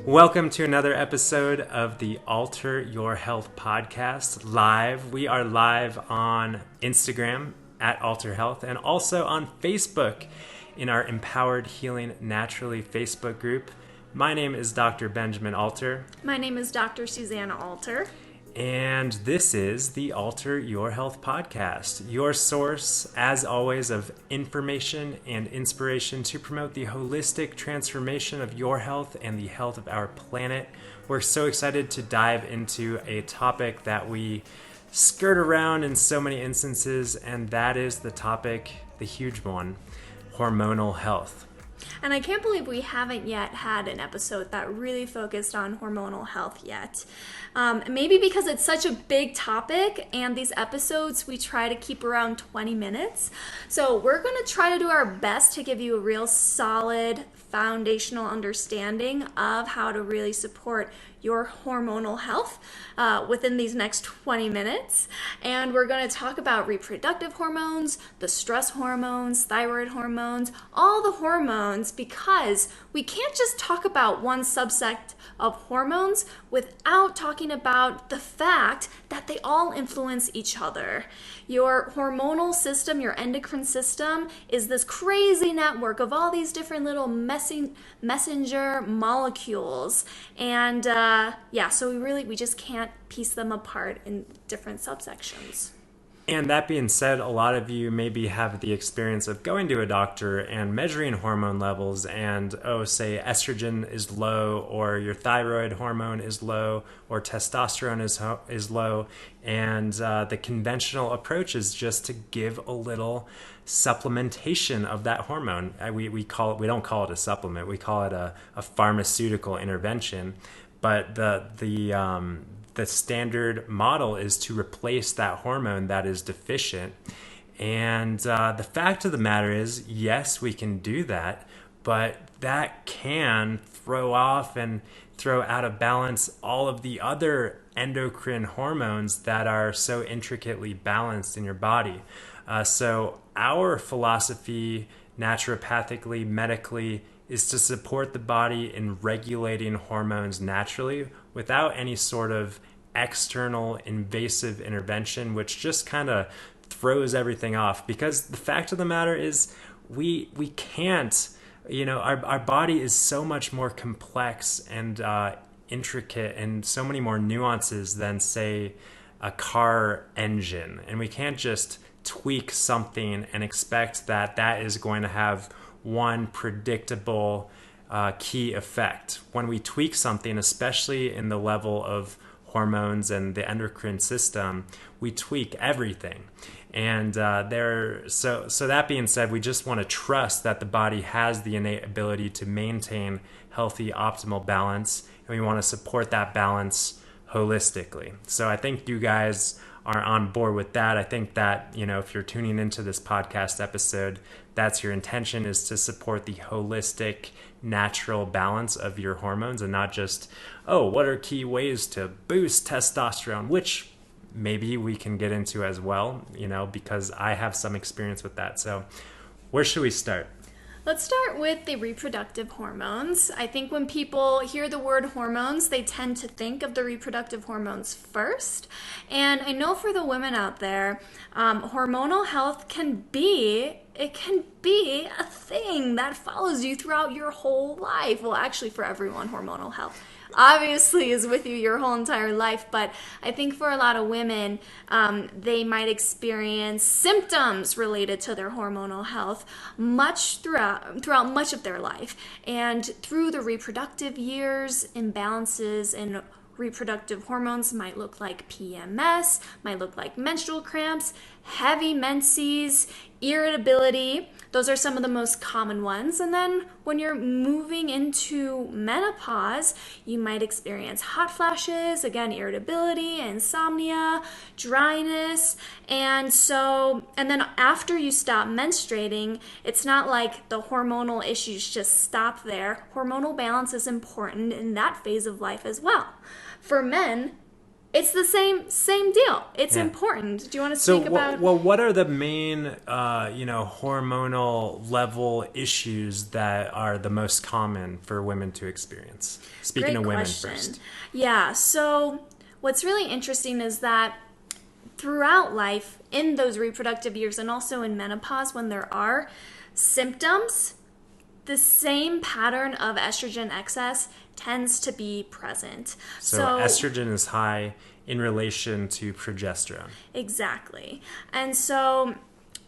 Welcome to another episode of the Alter Your Health podcast live. We are live on Instagram at Alter Health and also on Facebook in our Empowered Healing Naturally Facebook group. My name is Dr. Benjamin Alter. My name is Dr. Susanna Alter. And this is the Alter Your Health podcast, your source, as always, of information and inspiration to promote the holistic transformation of your health and the health of our planet. We're so excited to dive into a topic that we skirt around in so many instances, and that is the topic, the huge one, hormonal health. And I can't believe we haven't yet had an episode that really focused on hormonal health yet. Maybe because it's such a big topic, and these episodes we try to keep around 20 minutes. So we're going to try to do our best to give you a real solid foundational understanding of how to really support your hormonal health within these next 20 minutes. And we're going to talk about reproductive hormones, the stress hormones, thyroid hormones, all the hormones, because we can't just talk about one subset of hormones without talking about the fact that they all influence each other. Your hormonal system, your endocrine system, is this crazy network of all these different little messenger molecules. And so we just can't piece them apart in different subsections. And that being said, a lot of you maybe have the experience of going to a doctor and measuring hormone levels and, say estrogen is low, or your thyroid hormone is low, or testosterone is low. And the conventional approach is just to give a little supplementation of that hormone. We don't call it a supplement. We call it a pharmaceutical intervention. But the standard model is to replace that hormone that is deficient. And the fact of the matter is, yes, we can do that, but that can throw off and throw out of balance all of the other endocrine hormones that are so intricately balanced in your body. So our philosophy, naturopathically, medically, is to support the body in regulating hormones naturally without any sort of external invasive intervention, which just kind of throws everything off. Because the fact of the matter is we can't, our body is so much more complex and intricate and so many more nuances than, say, a car engine. And we can't just tweak something and expect that is going to have one predictable key effect. When we tweak something, especially in the level of hormones and the endocrine system, we tweak everything. And so that being said, we just want to trust that the body has the innate ability to maintain healthy, optimal balance, and we want to support that balance holistically. So I think you guys are on board with that. I think that, if you're tuning into this podcast episode, that's your intention, is to support the holistic, natural balance of your hormones, and not just, what are key ways to boost testosterone, which maybe we can get into as well, because I have some experience with that. So where should we start? Let's start with the reproductive hormones. I think when people hear the word hormones, they tend to think of the reproductive hormones first. And I know for the women out there, hormonal health can be a thing that follows you throughout your whole life. Well, actually for everyone, hormonal health obviously is with you your whole entire life, but I think for a lot of women, they might experience symptoms related to their hormonal health throughout much of their life. And through the reproductive years, imbalances in reproductive hormones might look like PMS, might look like menstrual cramps, heavy menses, irritability. Those are some of the most common ones. And then when you're moving into menopause, you might experience hot flashes, again, irritability, insomnia, dryness. And then after you stop menstruating, it's not like the hormonal issues just stop there. Hormonal balance is important in that phase of life as well. For men, It's the same deal. It's important. Do you want to speak about? Well, what are the main, hormonal level issues that are the most common for women to experience? Speaking Great of women question. first. Yeah. So what's really interesting is that throughout life, in those reproductive years, and also in menopause, when there are symptoms, the same pattern of estrogen excess tends to be present. So estrogen is high in relation to progesterone. Exactly. And so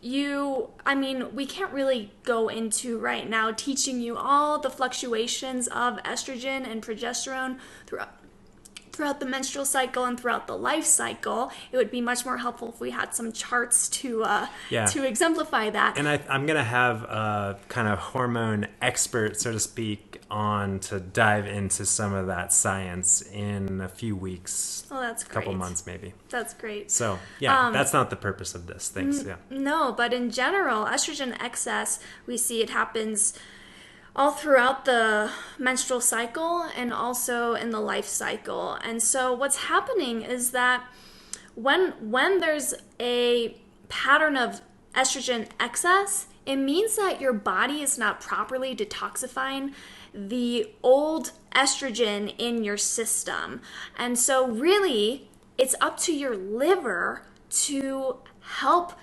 we can't really go into right now teaching you all the fluctuations of estrogen and progesterone throughout the menstrual cycle and throughout the life cycle. It would be much more helpful if we had some charts to exemplify that. And I'm going to have a kind of hormone expert, so to speak, on to dive into some of that science in a few weeks. Oh, that's great. A couple months, maybe. That's great. So, yeah, that's not the purpose of this. Thanks, yeah. No, but in general, estrogen excess, we see it happens all throughout the menstrual cycle and also in the life cycle. And so what's happening is that when there's a pattern of estrogen excess, it means that your body is not properly detoxifying the old estrogen in your system. And so really, it's up to your liver to help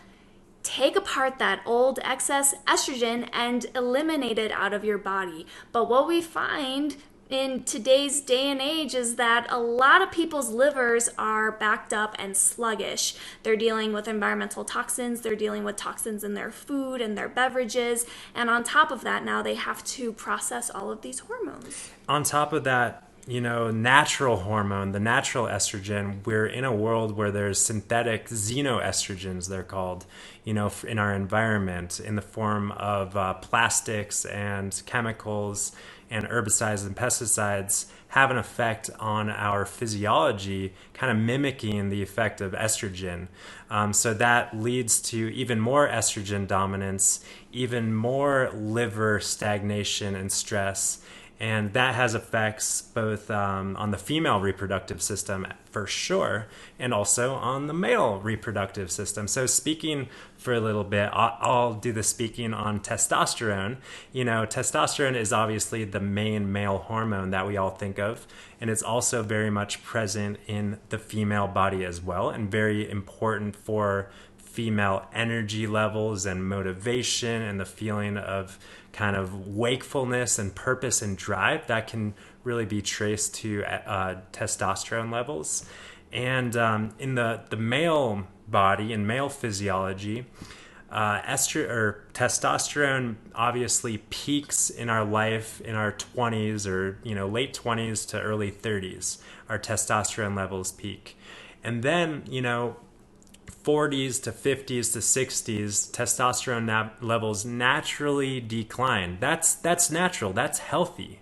take apart that old excess estrogen and eliminate it out of your body. But what we find in today's day and age is that a lot of people's livers are backed up and sluggish. They're dealing with environmental toxins, they're dealing with toxins in their food and their beverages, and on top of that, now they have to process all of these hormones. On top of that, natural hormone, the natural estrogen, we're in a world where there's synthetic xenoestrogens, they're called, in our environment in the form of plastics and chemicals and herbicides and pesticides have an effect on our physiology, kind of mimicking the effect of estrogen. So that leads to even more estrogen dominance, even more liver stagnation and stress. And that has effects both on the female reproductive system for sure, and also on the male reproductive system. So speaking for a little bit, I'll do the speaking on testosterone. Testosterone is obviously the main male hormone that we all think of, and it's also very much present in the female body as well, and very important for female energy levels and motivation and the feeling of kind of wakefulness and purpose and drive that can really be traced to testosterone levels. And in the male body and male physiology, testosterone obviously peaks in our life in our 20s or late 20s to early 30s. Our testosterone levels peak, and then 40s to 50s to 60s, testosterone levels naturally decline. That's natural. That's healthy.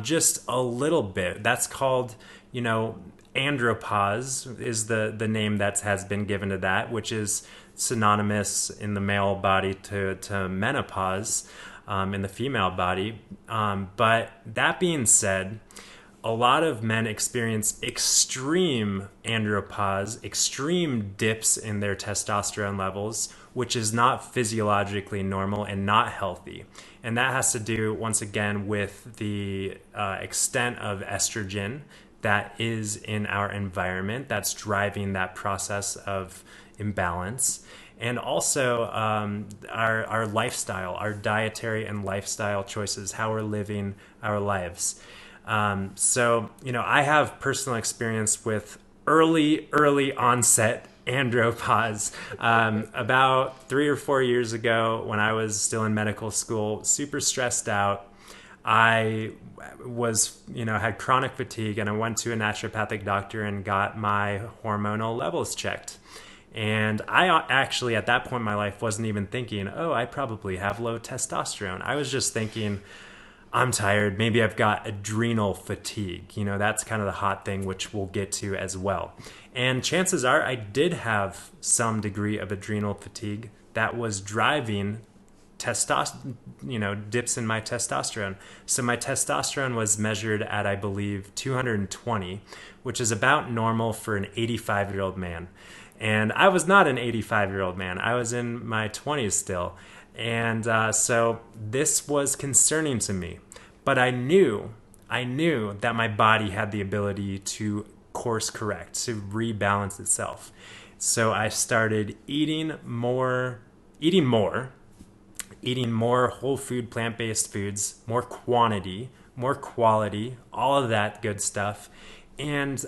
Just a little bit. That's called, andropause is the name that has been given to that, which is synonymous in the male body to menopause in the female body. But that being said, a lot of men experience extreme andropause, extreme dips in their testosterone levels, which is not physiologically normal and not healthy. And that has to do, once again, with the extent of estrogen that is in our environment that's driving that process of imbalance. And also our lifestyle, our dietary and lifestyle choices, how we're living our lives. So, I have personal experience with early onset andropause. About 3 or 4 years ago, when I was still in medical school, super stressed out, I was, had chronic fatigue, and I went to a naturopathic doctor and got my hormonal levels checked. And I actually, at that point in my life, wasn't even thinking, I probably have low testosterone. I was just thinking, I'm tired. Maybe I've got adrenal fatigue. That's kind of the hot thing, which we'll get to as well. And chances are I did have some degree of adrenal fatigue that was driving dips in my testosterone. So my testosterone was measured at, I believe, 220, which is about normal for an 85-year-old man. And I was not an 85-year-old man. I was in my 20s still. And so this was concerning to me. But I knew that my body had the ability to course correct, to rebalance itself. So I started eating more whole food, plant-based foods, more quantity, more quality, all of that good stuff. And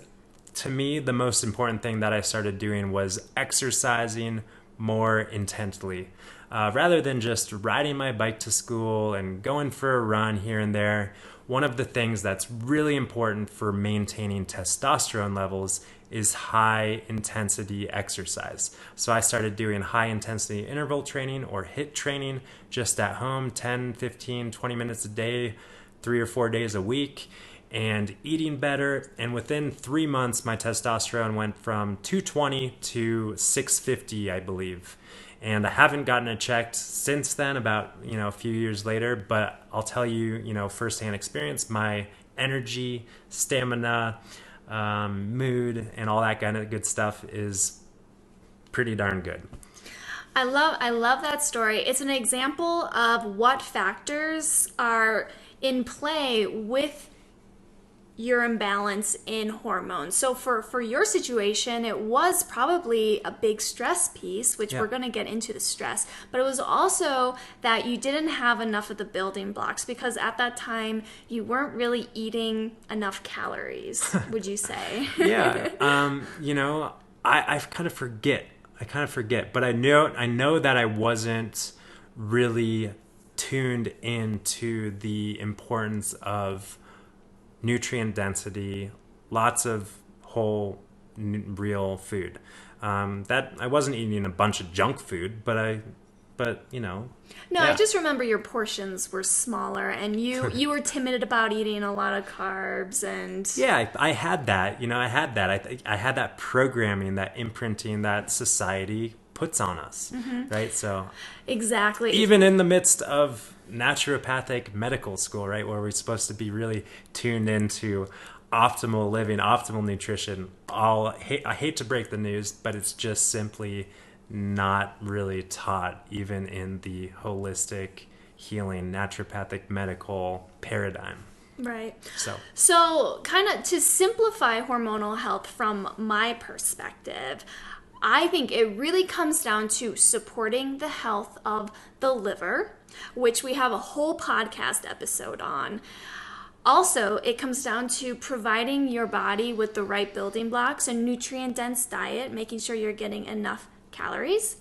to me, the most important thing that I started doing was exercising more intensely. Rather than just riding my bike to school and going for a run here and there, one of the things that's really important for maintaining testosterone levels is high intensity exercise. So I started doing high intensity interval training or HIIT training just at home, 10, 15, 20 minutes a day, 3 or 4 days a week, and eating better. And within 3 months, my testosterone went from 220 to 650, I believe. And I haven't gotten it checked since then, about, a few years later, but I'll tell you, firsthand experience, my energy, stamina, mood, and all that kind of good stuff is pretty darn good. I love that story. It's an example of what factors are in play with your imbalance in hormones. So for your situation, it was probably a big stress piece, which we're going to get into the stress, but it was also that you didn't have enough of the building blocks because at that time you weren't really eating enough calories, would you say? Yeah. I kind of forget, but I know that I wasn't really tuned into the importance of nutrient density, lots of whole, real food. That I wasn't eating a bunch of junk food, but No, I just remember your portions were smaller, and you were timid about eating a lot of carbs, and I had that. I had that programming, that imprinting that society puts on us, right? So exactly, even in the midst of naturopathic medical school, right, where we're supposed to be really tuned into optimal living, optimal nutrition, I hate to break the news, but it's just simply not really taught even in the holistic healing naturopathic medical paradigm. Right. So kind of to simplify hormonal health from my perspective, I think it really comes down to supporting the health of the liver, which we have a whole podcast episode on. Also, it comes down to providing your body with the right building blocks, a nutrient-dense diet, making sure you're getting enough calories.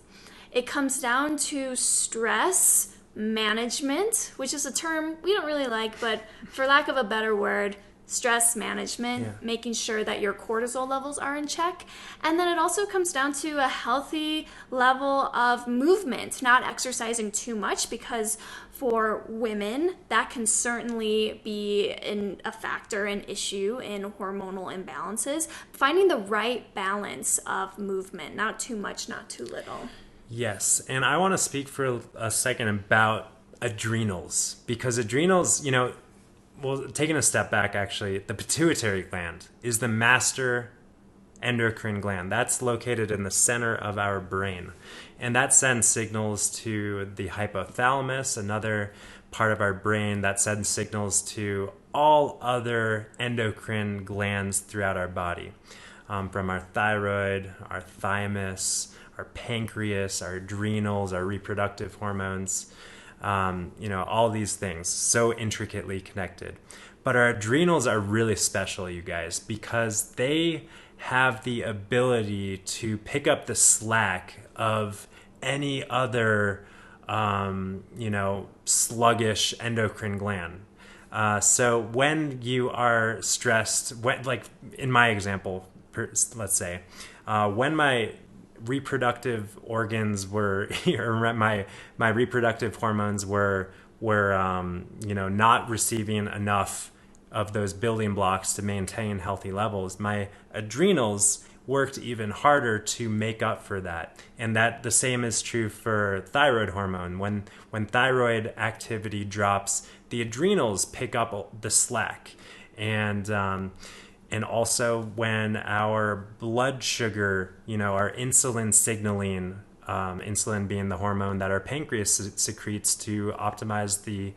It comes down to stress management, which is a term we don't really like, but for lack of a better word, stress management, making sure that your cortisol levels are in check. And then it also comes down to a healthy level of movement, not exercising too much, because for women, that can certainly be a factor, an issue in hormonal imbalances. Finding the right balance of movement, not too much, not too little. Yes, and I want to speak for a second about adrenals, because adrenals, well, taking a step back, actually, the pituitary gland is the master endocrine gland. That's located in the center of our brain. And that sends signals to the hypothalamus, another part of our brain that sends signals to all other endocrine glands throughout our body. From our thyroid, our thymus, our pancreas, our adrenals, our reproductive hormones. All these things, so intricately connected. But our adrenals are really special, you guys, because they have the ability to pick up the slack of any other, sluggish endocrine gland. So when you are stressed, like in my example, let's say, when my reproductive organs were, or my reproductive hormones were not receiving enough of those building blocks to maintain healthy levels, my adrenals worked even harder to make up for that. And that the same is true for thyroid hormone. When thyroid activity drops, the adrenals pick up the slack. And also when our blood sugar, our insulin signaling, insulin being the hormone that our pancreas secretes to optimize the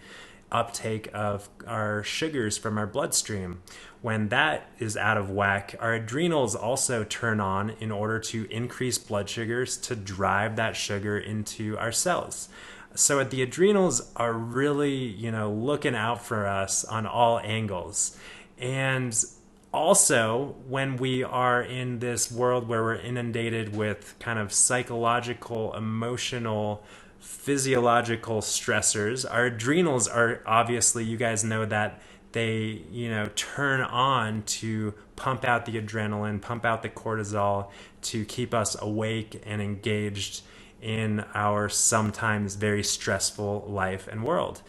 uptake of our sugars from our bloodstream. When that is out of whack, our adrenals also turn on in order to increase blood sugars to drive that sugar into our cells. So the adrenals are really, looking out for us on all angles. And also, when we are in this world where we're inundated with kind of psychological, emotional, physiological stressors, our adrenals are obviously, you guys know that they, turn on to pump out the adrenaline, pump out the cortisol to keep us awake and engaged in our sometimes very stressful life and world.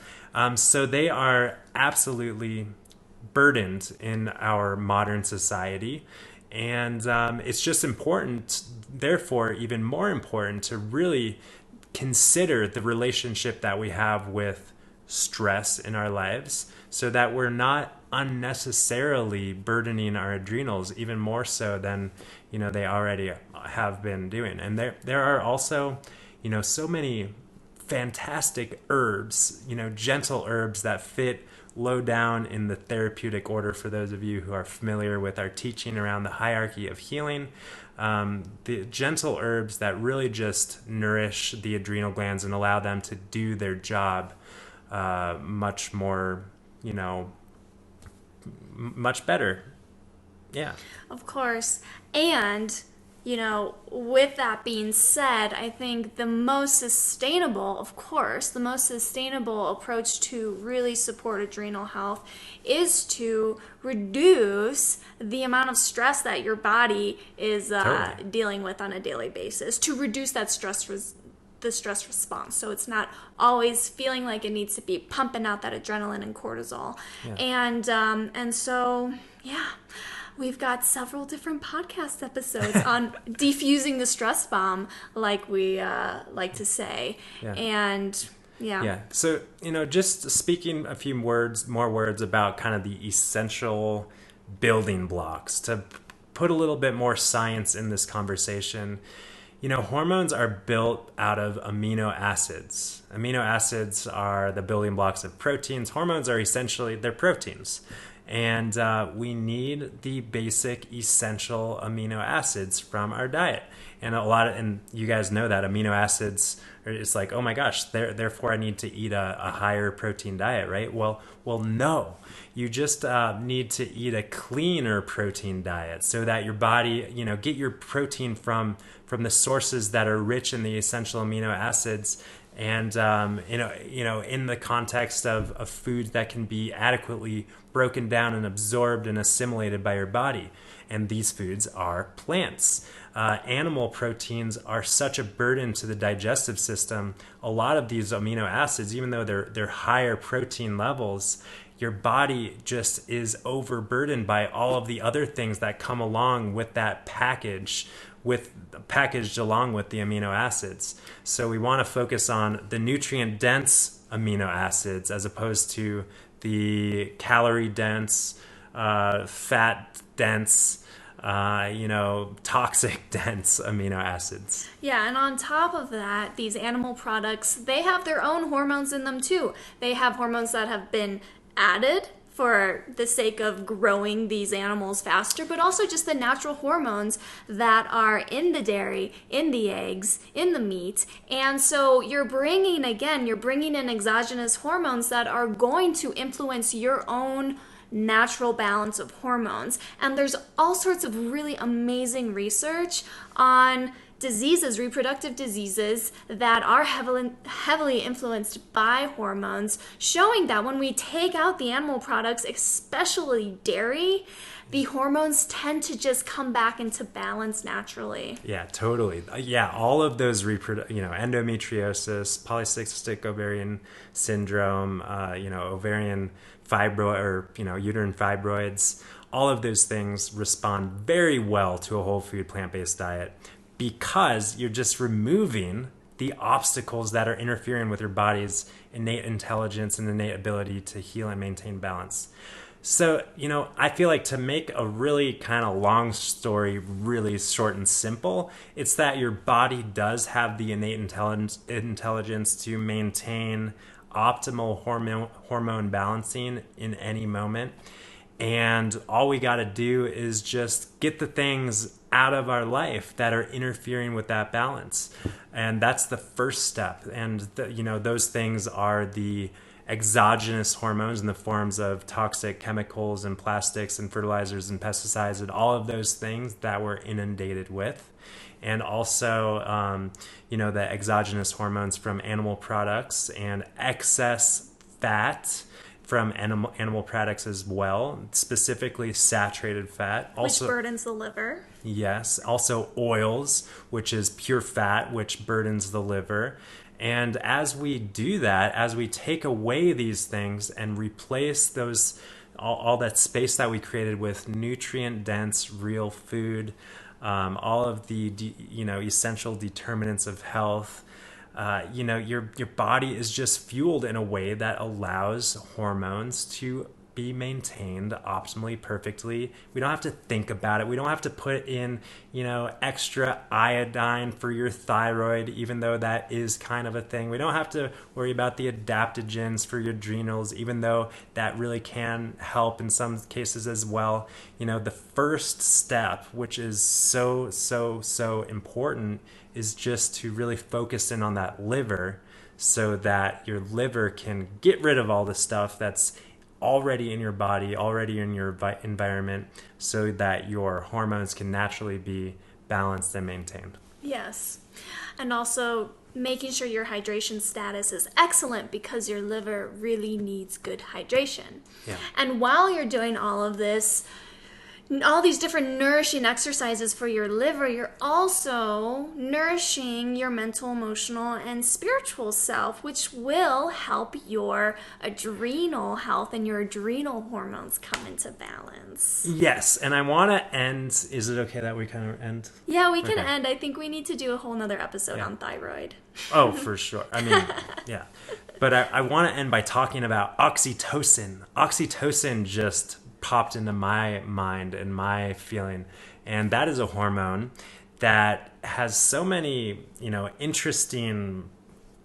So they are absolutely burdened in our modern society. And it's just important, therefore, even more important to really consider the relationship that we have with stress in our lives so that we're not unnecessarily burdening our adrenals even more so than they already have been doing. And there are also so many fantastic herbs, gentle herbs that fit low down in the therapeutic order for those of you who are familiar with our teaching around the hierarchy of healing. The gentle herbs that really just nourish the adrenal glands and allow them to do their job much more, much better. Yeah. Of course. And with that being said, I think the most sustainable approach to really support adrenal health is to reduce the amount of stress that your body is dealing with on a daily basis, to reduce that stress response. So it's not always feeling like it needs to be pumping out that adrenaline and cortisol. Yeah. And so, yeah. We've got several different podcast episodes on defusing the stress bomb, like we like to say. Yeah. And yeah. So, just speaking a few more words about kind of the essential building blocks to put a little bit more science in this conversation. Hormones are built out of amino acids. Amino acids are the building blocks of proteins. Hormones are they're proteins. And we need the basic essential amino acids from our diet. And you guys know that amino acids, it's like, oh my gosh, therefore I need to eat a higher protein diet, right? Well, no. You just need to eat a cleaner protein diet so that your body, get your protein from the sources that are rich in the essential amino acids. And in the context of foods that can be adequately broken down and absorbed and assimilated by your body. And these foods are plants. Animal proteins are such a burden to the digestive system. A lot of these amino acids, even though they're higher protein levels, your body just is overburdened by all of the other things that come along with that packaged along with the amino acids. So we want to focus on the nutrient-dense amino acids as opposed to the calorie-dense, fat-dense, toxic-dense amino acids. Yeah, and on top of that, these animal products, they have their own hormones in them too. They have hormones that have been added for the sake of growing these animals faster, but also just the natural hormones that are in the dairy, in the eggs, in the meat. And so you're bringing in exogenous hormones that are going to influence your own natural balance of hormones. And there's all sorts of really amazing research on diseases, reproductive diseases that are heavily influenced by hormones, showing that when we take out the animal products, especially dairy, the hormones tend to just come back into balance naturally. Yeah, totally. Yeah, all of those endometriosis, polycystic ovarian syndrome, ovarian fibroid or uterine fibroids, all of those things respond very well to a whole food plant-based diet because you're just removing the obstacles that are interfering with your body's innate intelligence and innate ability to heal and maintain balance. So, I feel like to make a really kind of long story really short and simple, it's that your body does have the innate intelligence to maintain optimal hormone balancing in any moment. And all we got to do is just get the things out of our life that are interfering with that balance. And that's the first step. And, those things are the exogenous hormones in the forms of toxic chemicals and plastics and fertilizers and pesticides and all of those things that we're inundated with. And also, the exogenous hormones from animal products and excess fat from animal products as well, specifically saturated fat. Also, which burdens the liver. Yes. Also oils, which is pure fat, which burdens the liver. And as we do that, as we take away these things and replace those, all that space that we created with nutrient-dense, real food, all of the essential determinants of health, your body is just fueled in a way that allows hormones to be maintained optimally, perfectly. We don't have to think about it. We don't have to put in, extra iodine for your thyroid, even though that is kind of a thing. We don't have to worry about the adaptogens for your adrenals, even though that really can help in some cases as well. The first step, which is so, so, so important, is just to really focus in on that liver so that your liver can get rid of all the stuff that's already in your body, already in your environment, so that your hormones can naturally be balanced and maintained. Yes. And also making sure your hydration status is excellent because your liver really needs good hydration. Yeah. And while you're doing all of this, all these different nourishing exercises for your liver, you're also nourishing your mental, emotional, and spiritual self, which will help your adrenal health and your adrenal hormones come into balance. Yes, and I want to end, is it okay that we kind of end? Yeah, we can end. I think we need to do a whole nother episode on thyroid. Oh, for sure. I mean, yeah. But I want to end by talking about oxytocin. Oxytocin just popped into my mind and my feeling, and that is a hormone that has so many interesting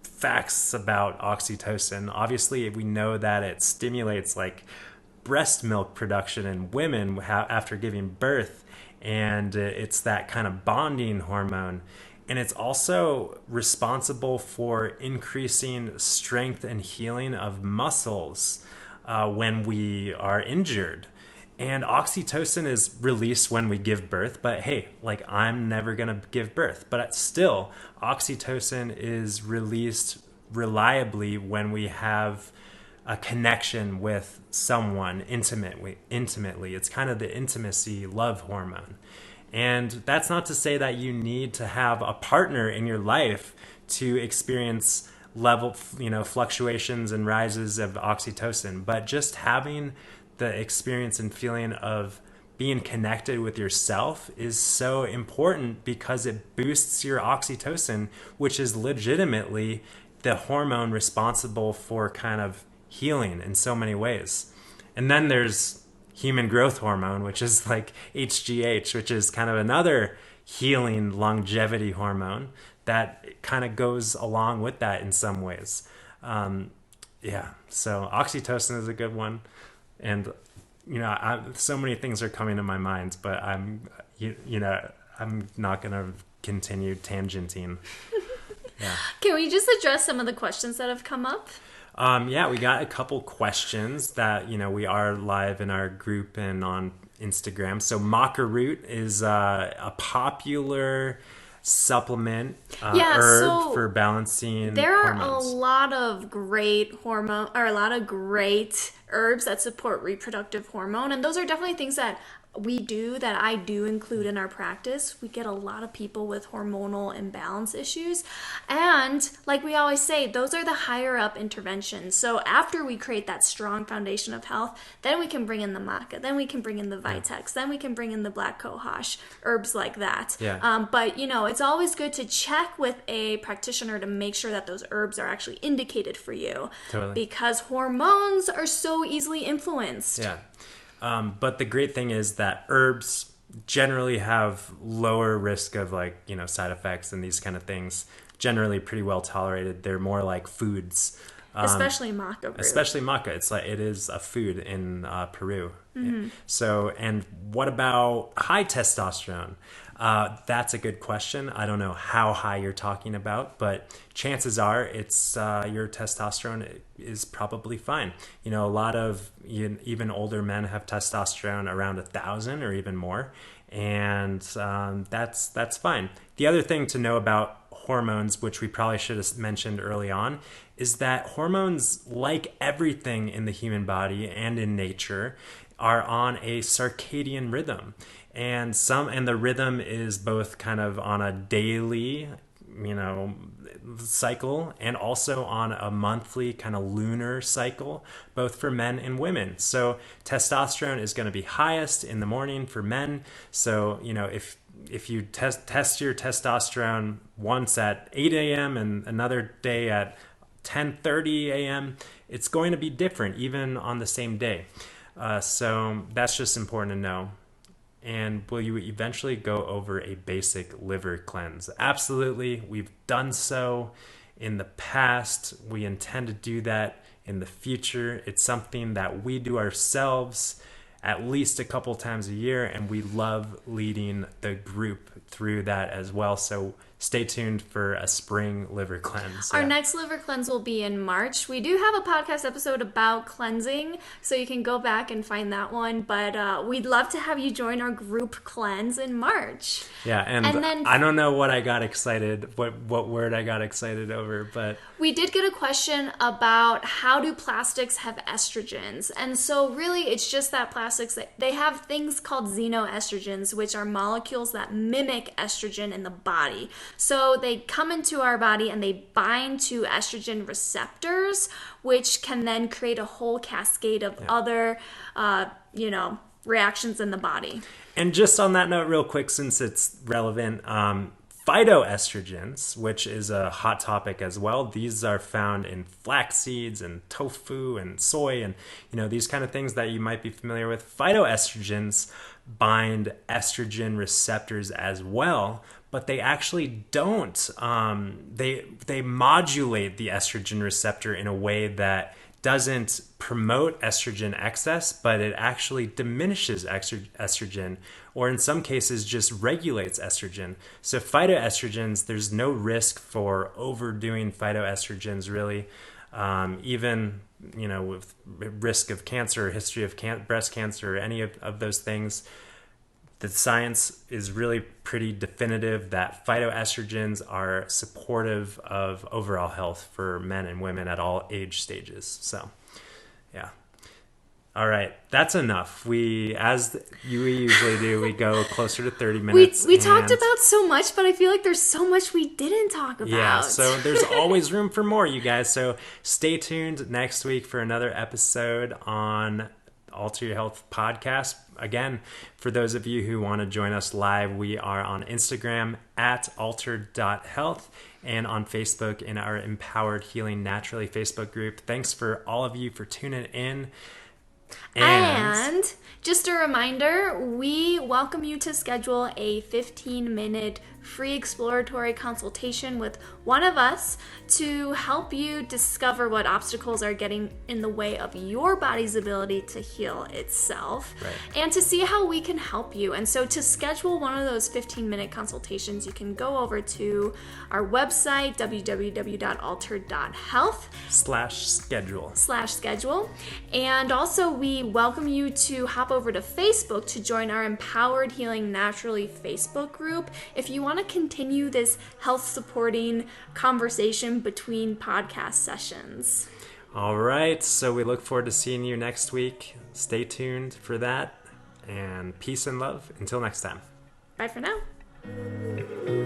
facts about oxytocin. Obviously, we know that it stimulates like breast milk production in women after giving birth, and it's that kind of bonding hormone. And it's also responsible for increasing strength and healing of muscles when we are injured. And oxytocin is released when we give birth, but hey, like I'm never going to give birth. But still, oxytocin is released reliably when we have a connection with someone intimately. It's kind of the intimacy love hormone. And that's not to say that you need to have a partner in your life to experience level, fluctuations and rises of oxytocin, but just having the experience and feeling of being connected with yourself is so important because it boosts your oxytocin, which is legitimately the hormone responsible for kind of healing in so many ways. And then there's human growth hormone, which is like HGH, which is kind of another healing longevity hormone that kind of goes along with that in some ways. So oxytocin is a good one. And, so many things are coming to my mind, but I'm not going to continue tangenting. Yeah. Can we just address some of the questions that have come up? We got a couple questions that, we are live in our group and on Instagram. So Maca Root is a popular supplement herb for balancing there hormones. Are a lot of great herbs that support reproductive hormone. And those are definitely things that I do include in our practice. We get a lot of people with hormonal imbalance issues. And like we always say, those are the higher up interventions. So after we create that strong foundation of health, then we can bring in the maca, then we can bring in the vitex, then we can bring in the black cohosh, herbs like that. But it's always good to check with a practitioner to make sure that those herbs are actually indicated for you. Totally. Because hormones are so easily influenced. Yeah. But the great thing is that herbs generally have lower risk of side effects and these kind of things. Generally pretty well tolerated. They're more like foods. Especially maca root. Especially maca. It is a food in Peru. Mm-hmm. So, and what about high testosterone? That's a good question. I don't know how high you're talking about, but chances are it's your testosterone is probably fine. A lot of even older men have testosterone around 1,000 or even more, and that's fine. The other thing to know about hormones, which we probably should have mentioned early on, is that hormones, like everything in the human body and in nature, are on a circadian rhythm. And the rhythm is both kind of on a daily, cycle and also on a monthly kind of lunar cycle, both for men and women. So testosterone is going to be highest in the morning for men. So, if you test your testosterone once at 8 a.m. and another day at 10:30 a.m., it's going to be different even on the same day. So that's just important to know. And will you eventually go over a basic liver cleanse? Absolutely. We've done so in the past. We intend to do that in the future. It's something that we do ourselves at least a couple times a year, and we love leading the group through that as well. So stay tuned for a spring liver cleanse. Our next liver cleanse will be in March. We do have a podcast episode about cleansing, so you can go back and find that one. But we'd love to have you join our group cleanse in March. Yeah, and then, I don't know what I got excited, what word I got excited over, but we did get a question about how do plastics have estrogens. And so really it's just that plastics, they have things called xenoestrogens, which are molecules that mimic estrogen in the body. So they come into our body and they bind to estrogen receptors, which can then create a whole cascade of other, reactions in the body. And just on that note, real quick, since it's relevant, phytoestrogens, which is a hot topic as well. These are found in flax seeds and tofu and soy and, these kind of things that you might be familiar with. Phytoestrogens bind estrogen receptors as well, but they actually don't. They modulate the estrogen receptor in a way that doesn't promote estrogen excess, but it actually diminishes estrogen, or in some cases just regulates estrogen. So phytoestrogens, there's no risk for overdoing phytoestrogens really. Even, with risk of cancer, history of breast cancer, or any of those things, the science is really pretty definitive that phytoestrogens are supportive of overall health for men and women at all age stages. So, yeah. All right, that's enough. As we usually do, we go closer to 30 minutes. We talked about so much, but I feel like there's so much we didn't talk about. Yeah, so there's always room for more, you guys. So stay tuned next week for another episode on Alter Your Health podcast. Again, for those of you who want to join us live, we are on Instagram at alter.health and on Facebook in our Empowered Healing Naturally Facebook group. Thanks for all of you for tuning in. And just a reminder, we welcome you to schedule a 15-minute free exploratory consultation with one of us to help you discover what obstacles are getting in the way of your body's ability to heal itself, and to see how we can help you. And so to schedule one of those 15-minute consultations, you can go over to our website, www.alter.health/schedule. And also we welcome you to hop over to Facebook to join our Empowered Healing Naturally Facebook group if you want to continue this health supporting conversation between podcast sessions. All right, so we look forward to seeing you next week. Stay tuned for that, and peace and love. Until next time. Bye for now.